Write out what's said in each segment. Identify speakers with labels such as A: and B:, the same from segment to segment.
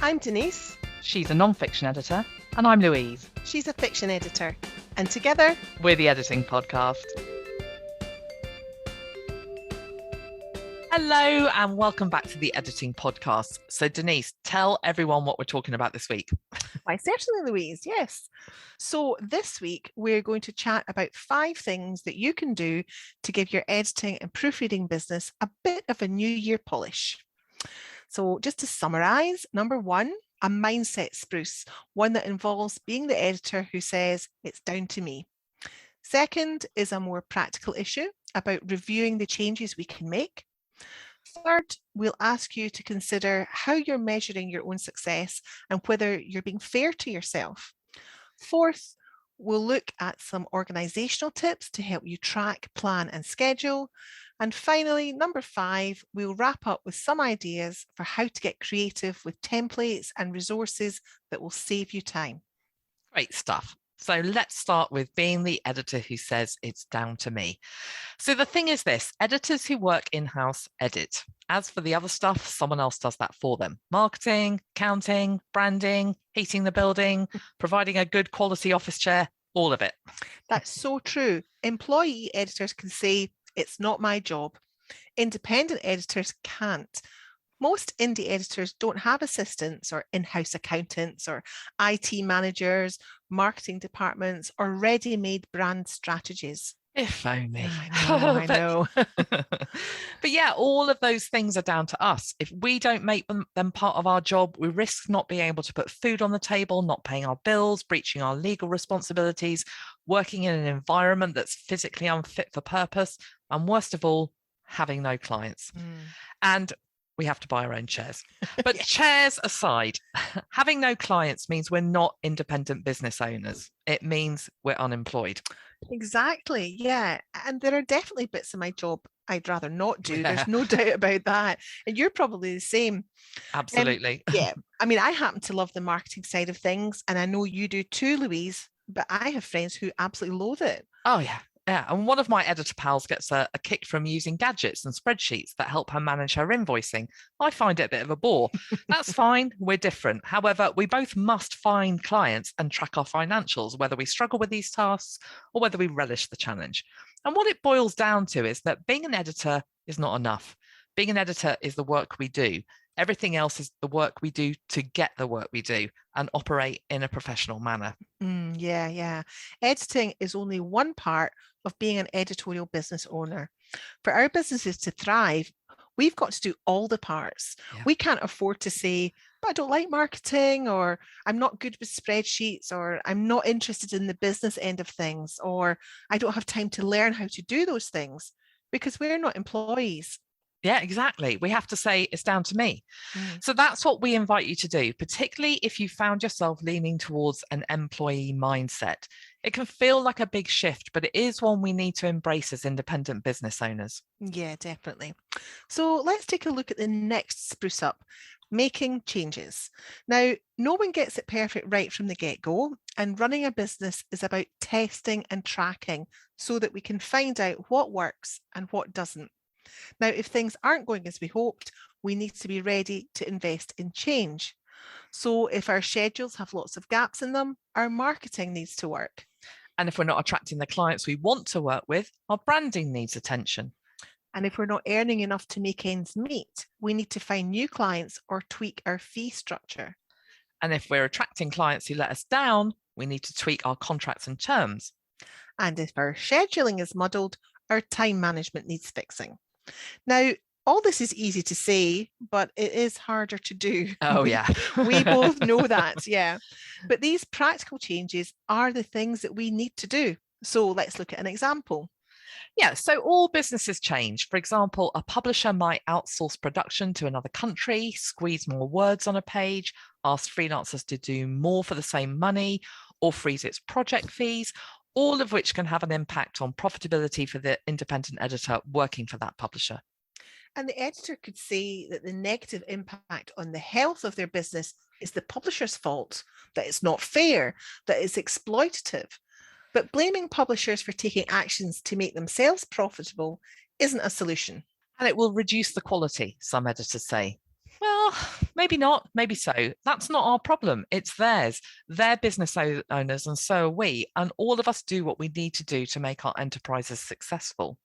A: I'm Denise.
B: She's a non-fiction editor, and I'm Louise.
A: She's a fiction editor. And together,
B: we're the Editing Podcast. Hello, and welcome back to the Editing Podcast. So, Denise, tell everyone what we're talking about this week.
A: Why, certainly, Louise, yes. So this week, we're going to chat about 5 things that you can do to give your editing and proofreading business a bit of a new year polish. So just to summarise, number 1, a mindset spruce, one that involves being the editor who says, it's down to me. Second is a more practical issue about reviewing the changes we can make. Third, we'll ask you to consider how you're measuring your own success and whether you're being fair to yourself. Fourth, we'll look at some organisational tips to help you track, plan and schedule. And finally, number 5, we'll wrap up with some ideas for how to get creative with templates and resources that will save you time.
B: Great stuff. So let's start with being the editor who says it's down to me. So the thing is this, editors who work in-house edit. As for the other stuff, someone else does that for them. Marketing, accounting, branding, heating the building, providing a good quality office chair, all of it.
A: That's so true. Employee editors can say, it's not my job. Independent editors can't. Most indie editors don't have assistants or in-house accountants or IT managers, marketing departments, or ready-made brand strategies.
B: If only.
A: I know.
B: But yeah, all of those things are down to us. If we don't make them part of our job, we risk not being able to put food on the table, not paying our bills, breaching our legal responsibilities, working in an environment that's physically unfit for purpose, and worst of all, having no clients. And we have to buy our own chairs. But yes. Chairs aside, having no clients means we're not independent business owners. It means we're unemployed.
A: Exactly, yeah. And there are definitely bits of my job I'd rather not do. Yeah. There's no doubt about that. And you're probably the same.
B: Absolutely.
A: Yeah. I mean, I happen to love the marketing side of things, and I know you do too, Louise, but I have friends who absolutely loathe it.
B: Oh, yeah. Yeah, and one of my editor pals gets a kick from using gadgets and spreadsheets that help her manage her invoicing. I find it a bit of a bore. That's fine, we're different. However, we both must find clients and track our financials, whether we struggle with these tasks or whether we relish the challenge. And what it boils down to is that being an editor is not enough. Being an editor is the work we do. Everything else is the work we do to get the work we do and operate in a professional manner.
A: Yeah. Editing is only one part of being an editorial business owner. For our businesses to thrive, we've got to do all the parts. Yeah. We can't afford to say, but I don't like marketing, or I'm not good with spreadsheets, or I'm not interested in the business end of things, or I don't have time to learn how to do those things, because we're not employees.
B: Yeah, exactly. We have to say it's down to me. So that's what we invite you to do, particularly if you found yourself leaning towards an employee mindset. It can feel like a big shift, but it is one we need to embrace as independent business owners.
A: Yeah, definitely. So let's take a look at the next spruce up, making changes. Now, no one gets it perfect right from the get-go, and running a business is about testing and tracking so that we can find out what works and what doesn't. Now, if things aren't going as we hoped, we need to be ready to invest in change. So if our schedules have lots of gaps in them, our marketing needs to work.
B: And if we're not attracting the clients we want to work with, our branding needs attention.
A: And if we're not earning enough to make ends meet, we need to find new clients or tweak our fee structure.
B: And if we're attracting clients who let us down, we need to tweak our contracts and terms.
A: And if our scheduling is muddled, our time management needs fixing. Now, all this is easy to say, but it is harder to do.
B: Oh, yeah.
A: We both know that, yeah. But these practical changes are the things that we need to do. So let's look at an example.
B: Yeah, so all businesses change. For example, a publisher might outsource production to another country, squeeze more words on a page, ask freelancers to do more for the same money, or freeze its project fees, all of which can have an impact on profitability for the independent editor working for that publisher.
A: And the editor could say that the negative impact on the health of their business is the publisher's fault, that it's not fair, that it's exploitative. But blaming publishers for taking actions to make themselves profitable isn't a solution.
B: And it will reduce the quality, some editors say. Well, maybe not, maybe so. That's not our problem. It's theirs. They're business owners, and so are we. And all of us do what we need to do to make our enterprises successful.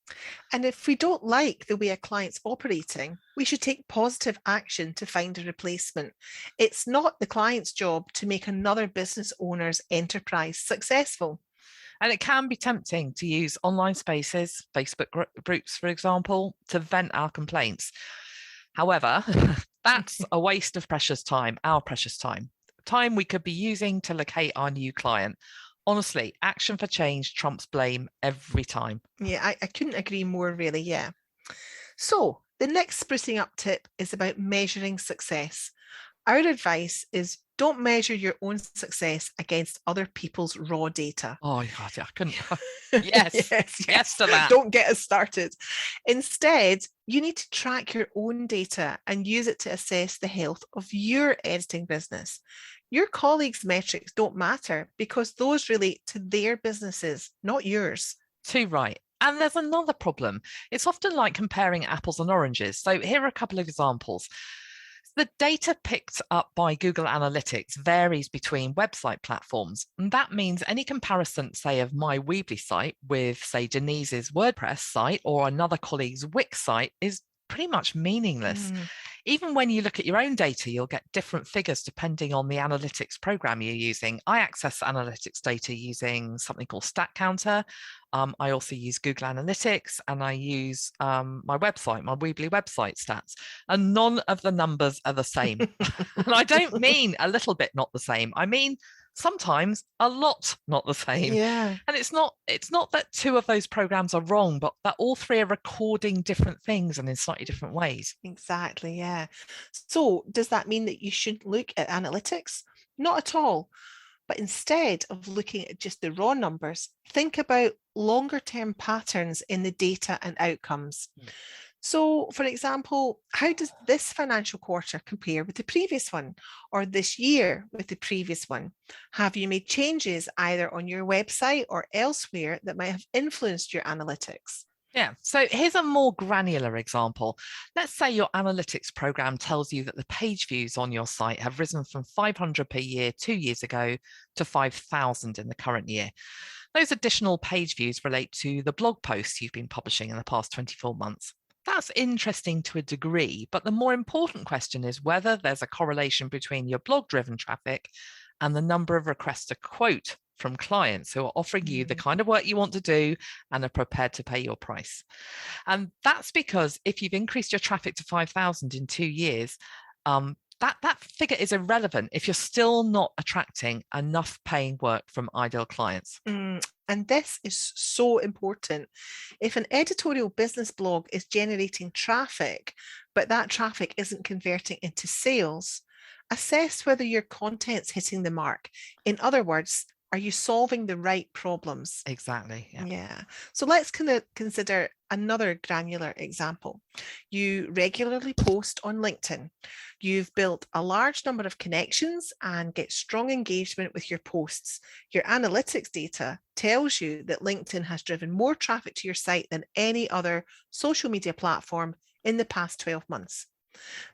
A: And if we don't like the way a client's operating, we should take positive action to find a replacement. It's not the client's job to make another business owner's enterprise successful.
B: And it can be tempting to use online spaces, Facebook groups, for example, to vent our complaints. However, that's a waste of precious time, our precious time we could be using to locate our new client. Honestly, action for change trumps blame every time.
A: Yeah, I couldn't agree more, really. Yeah. So the next sprucing up tip is about measuring success. Our advice is don't measure your own success against other people's raw data.
B: Oh, God, I couldn't. Yes to that.
A: Don't get us started. Instead, you need to track your own data and use it to assess the health of your editing business. Your colleagues' metrics don't matter because those relate to their businesses, not yours.
B: Too right. And there's another problem. It's often like comparing apples and oranges. So here are a couple of examples. The data picked up by Google Analytics varies between website platforms. And that means any comparison, say, of my Weebly site with, say, Denise's WordPress site or another colleague's Wix site is pretty much meaningless. Even when you look at your own data, you'll get different figures depending on the analytics program you're using. I access analytics data using something called Stat Counter. I also use Google Analytics, and I use my website, my Weebly website stats, and none of the numbers are the same. And I don't mean a little bit not the same. I mean sometimes a lot not the same.
A: Yeah.
B: And it's not that two of those programs are wrong, but that all three are recording different things and in slightly different ways.
A: Exactly, yeah. So does that mean that you shouldn't look at analytics? Not at all. But instead of looking at just the raw numbers, think about longer term patterns in the data and outcomes. So, for example, how does this financial quarter compare with the previous one, or this year with the previous one? Have you made changes either on your website or elsewhere that might have influenced your analytics?
B: Yeah, so here's a more granular example. Let's say your analytics program tells you that the page views on your site have risen from 500 per year 2 years ago to 5,000 in the current year. Those additional page views relate to the blog posts you've been publishing in the past 24 months. That's interesting to a degree, but the more important question is whether there's a correlation between your blog-driven traffic and the number of requests to quote from clients who are offering you the kind of work you want to do and are prepared to pay your price. And that's because if you've increased your traffic to 5,000 in 2 years, that figure is irrelevant if you're still not attracting enough paying work from ideal clients.
A: And this is so important. If an editorial business blog is generating traffic, but that traffic isn't converting into sales, assess whether your content's hitting the mark. In other words, are you solving the right problems?
B: Exactly.
A: Yeah. So let's consider another granular example. You regularly post on LinkedIn. You've built a large number of connections and get strong engagement with your posts. Your analytics data tells you that LinkedIn has driven more traffic to your site than any other social media platform in the past 12 months.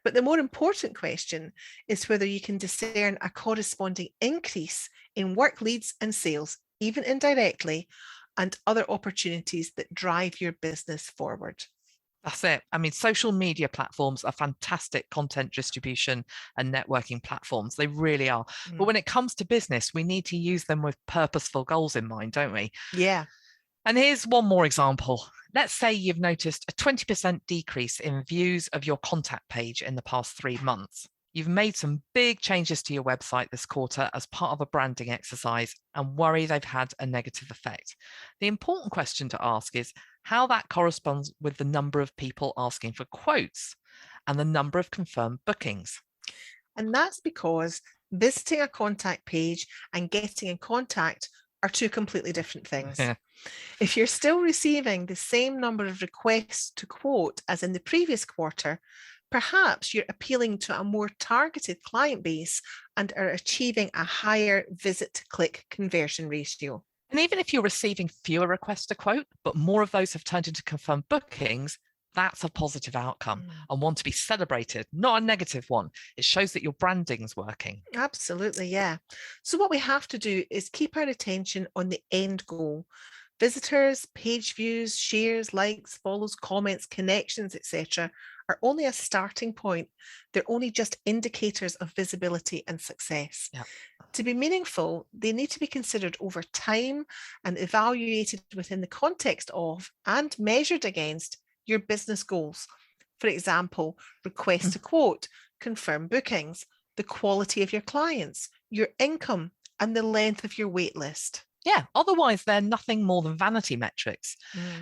A: But the more important question is whether you can discern a corresponding increase in work leads and sales, even indirectly, and other opportunities that drive your business forward.
B: That's it. I mean, social media platforms are fantastic content distribution and networking platforms. They really are. But when it comes to business, we need to use them with purposeful goals in mind, don't we?
A: Yeah.
B: And here's one more example. Let's say you've noticed a 20% decrease in views of your contact page in the past 3 months. You've made some big changes to your website this quarter as part of a branding exercise and worry they've had a negative effect. The important question to ask is how that corresponds with the number of people asking for quotes and the number of confirmed bookings.
A: And that's because visiting a contact page and getting in contact are two completely different things.
B: Yeah.
A: If you're still receiving the same number of requests to quote as in the previous quarter, perhaps you're appealing to a more targeted client base and are achieving a higher visit-to-click conversion ratio.
B: And even if you're receiving fewer requests to quote, but more of those have turned into confirmed bookings, That's a positive outcome and one to be celebrated, not a negative one. It shows that your branding's working.
A: Absolutely, yeah. So what we have to do is keep our attention on the end goal. Visitors, page views, shares, likes, follows, comments, connections, etc. are only a starting point. They're only just indicators of visibility and success.
B: Yeah.
A: To be meaningful, they need to be considered over time and evaluated within the context of and measured against your business goals. For example, request to quote, confirm bookings, the quality of your clients, your income, and the length of your wait list.
B: Yeah, otherwise they're nothing more than vanity metrics.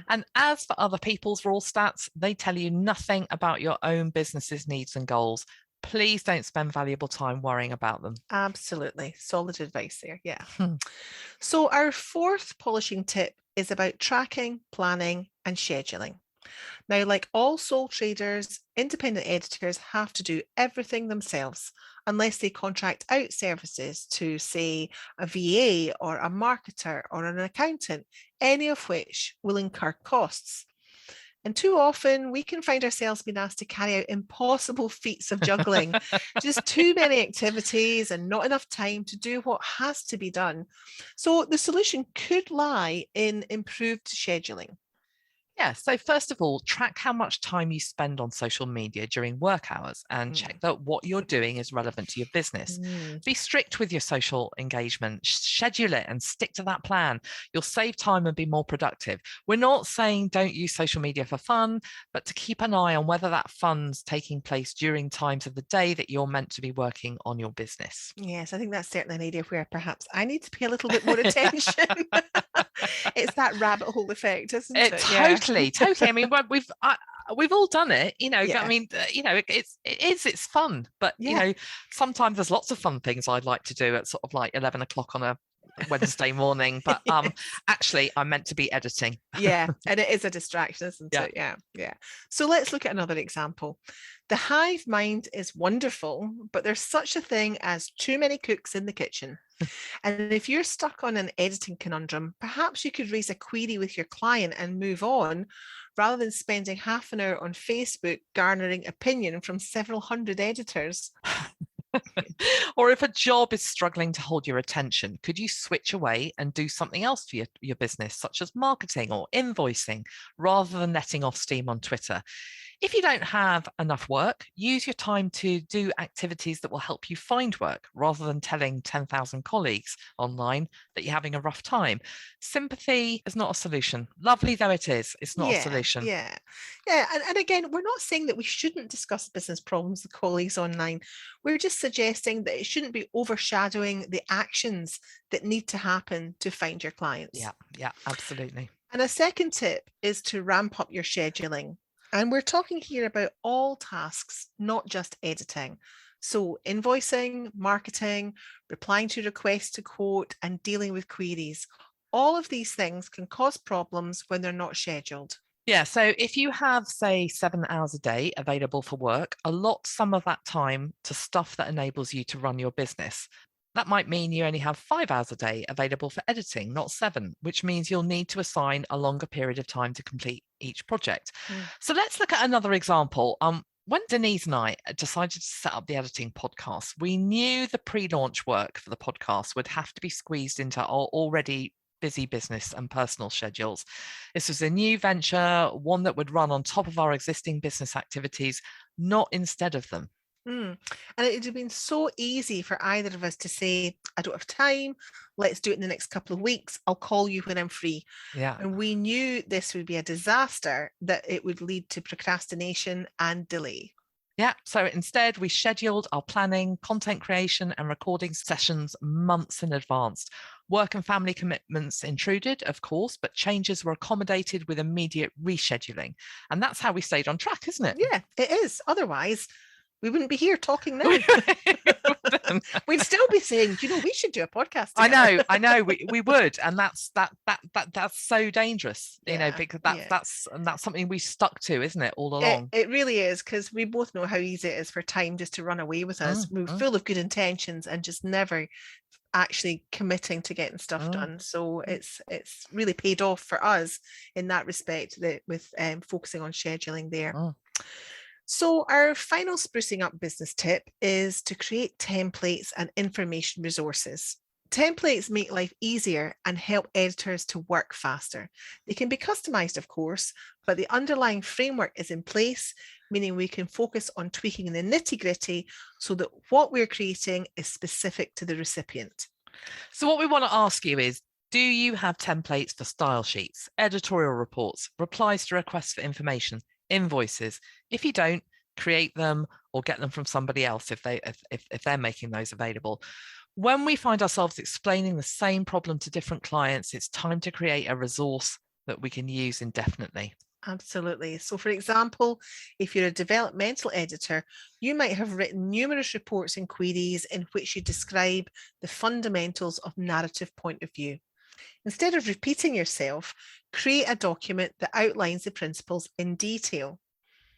B: And as for other people's raw stats, they tell you nothing about your own business's needs and goals. Please don't spend valuable time worrying about them.
A: Absolutely. Solid advice there. Yeah. So our fourth polishing tip is about tracking, planning, and scheduling. Now, like all sole traders, independent editors have to do everything themselves unless they contract out services to, say, a VA or a marketer or an accountant, any of which will incur costs. And too often we can find ourselves being asked to carry out impossible feats of juggling, just too many activities and not enough time to do what has to be done. So the solution could lie in improved scheduling.
B: Yeah, so first of all, track how much time you spend on social media during work hours and check that what you're doing is relevant to your business. Be strict with your social engagement, schedule it and stick to that plan. You'll save time and be more productive. We're not saying don't use social media for fun, but to keep an eye on whether that fun's taking place during times of the day that you're meant to be working on your business.
A: Yes, I think that's certainly an area where perhaps I need to pay a little bit more attention. It's that rabbit hole effect, isn't it?
B: Totally. I mean, we've all done it, you know.
A: Yeah.
B: I mean, it's fun, but you know, sometimes there's lots of fun things I'd like to do at sort of like 11 o'clock on a Wednesday morning, but actually I'm meant to be editing.
A: Yeah, and it is a distraction, isn't it? Yeah. So let's look at another example. The hive mind is wonderful, but there's such a thing as too many cooks in the kitchen. And if you're stuck on an editing conundrum, perhaps you could raise a query with your client and move on, rather than spending half an hour on Facebook garnering opinion from several hundred editors.
B: Or if a job is struggling to hold your attention, could you switch away and do something else for your business, such as marketing or invoicing, rather than letting off steam on Twitter? If you don't have enough work, use your time to do activities that will help you find work, rather than telling 10,000 colleagues online that you're having a rough time. Sympathy is not a solution. Lovely though it is, it's not a solution.
A: Yeah. And again, we're not saying that we shouldn't discuss business problems with colleagues online. We're just suggesting that it shouldn't be overshadowing the actions that need to happen to find your clients.
B: Yeah, absolutely.
A: And a second tip is to ramp up your scheduling. And we're talking here about all tasks, not just editing. So invoicing, marketing, replying to requests to quote, and dealing with queries. All of these things can cause problems when they're not scheduled.
B: Yeah, so if you have, say, 7 hours a day available for work, allot some of that time to stuff that enables you to run your business. That might mean you only have 5 hours a day available for editing, not 7, which means you'll need to assign a longer period of time to complete each project. So let's look at another example. When Denise and I decided to set up the editing podcast, we knew the pre-launch work for the podcast would have to be squeezed into our already busy business and personal schedules. This was a new venture, one that would run on top of our existing business activities, not instead of them.
A: And it would have been so easy for either of us to say, I don't have time, let's do it in the next couple of weeks, I'll call you when I'm free.
B: Yeah.
A: And we knew this would be a disaster, that it would lead to procrastination and delay.
B: Yeah, so instead we scheduled our planning, content creation and recording sessions months in advance. Work and family commitments intruded, of course, but changes were accommodated with immediate rescheduling. And that's how we stayed on track, isn't it?
A: Yeah, it is. Otherwise, we wouldn't be here talking now. We'd still be saying, we should do a podcast together.
B: I know, we would, and that's so dangerous, because that's something we stuck to, isn't it, all along?
A: It really is, because we both know how easy it is for time just to run away with us. We're full of good intentions and just never actually committing to getting stuff done. So it's really paid off for us in that respect, that with focusing on scheduling there. So our final sprucing up business tip is to create templates and information resources. Templates make life easier and help editors to work faster. They can be customized, of course, but the underlying framework is in place, meaning we can focus on tweaking the nitty-gritty so that what we're creating is specific to the recipient.
B: So what we want to ask you is, do you have templates for style sheets, editorial reports, replies to requests for information, invoices? If you don't, create them or get them from somebody else if they're making those available. When we find ourselves explaining the same problem to different clients, it's time to create a resource that we can use indefinitely.
A: Absolutely. So for example, if you're a developmental editor, you might have written numerous reports and queries in which you describe the fundamentals of narrative point of view. Instead of repeating yourself, create a document that outlines the principles in detail.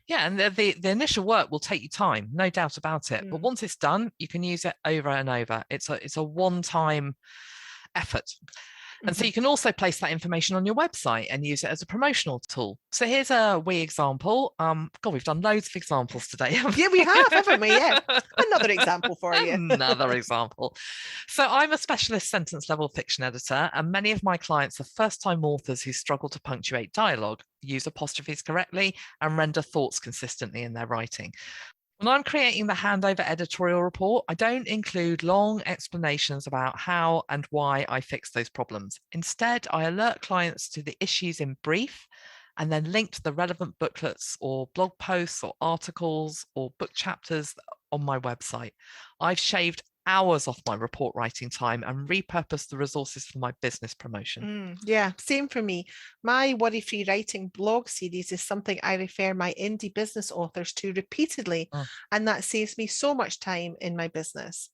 B: Yeah, and the initial work will take you time, no doubt about it. But once it's done, you can use it over and over. It's a one-time effort. And so you can also place that information on your website and use it as a promotional tool. So here's a wee example. God, we've done loads of examples today.
A: Yeah, we have, haven't we? Yeah. Another example for you.
B: Another example. So I'm a specialist sentence level fiction editor, and many of my clients are first-time authors who struggle to punctuate dialogue, use apostrophes correctly, and render thoughts consistently in their writing. When I'm creating the handover editorial report, I don't include long explanations about how and why I fix those problems. Instead, I alert clients to the issues in brief and then link to the relevant booklets or blog posts or articles or book chapters on my website. I've shaved hours off my report writing time and repurposed the resources for my business promotion.
A: Yeah, same for me. My worry-free writing blog series is something I refer my indie business authors to repeatedly, and that saves me so much time in my business.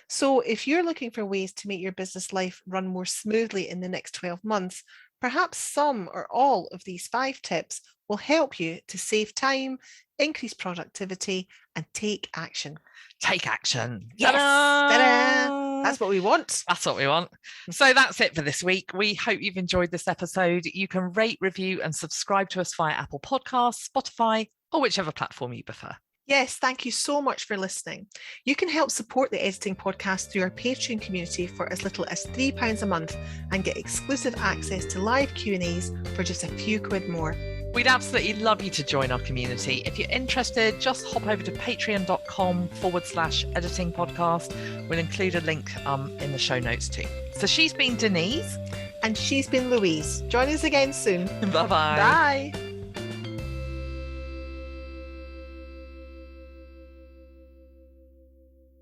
A: So if you're looking for ways to make your business life run more smoothly in the next 12 months, perhaps some or all of these 5 tips will help you to save time, increase productivity, and take action.
B: Take action.
A: Yes. Ta-da! That's what we want.
B: That's what we want. So that's it for this week. We hope you've enjoyed this episode. You can rate, review, and subscribe to us via Apple Podcasts, Spotify, or whichever platform you prefer.
A: Yes, thank you so much for listening. You can help support the Editing Podcast through our Patreon community for as little as £3 a month and get exclusive access to live Q&As for just a few quid more.
B: We'd absolutely love you to join our community. If you're interested, just hop over to patreon.com/editing podcast. We'll include a link in the show notes too. So she's been Denise.
A: And she's been Louise. Join us again soon.
B: Bye-bye.
A: Bye.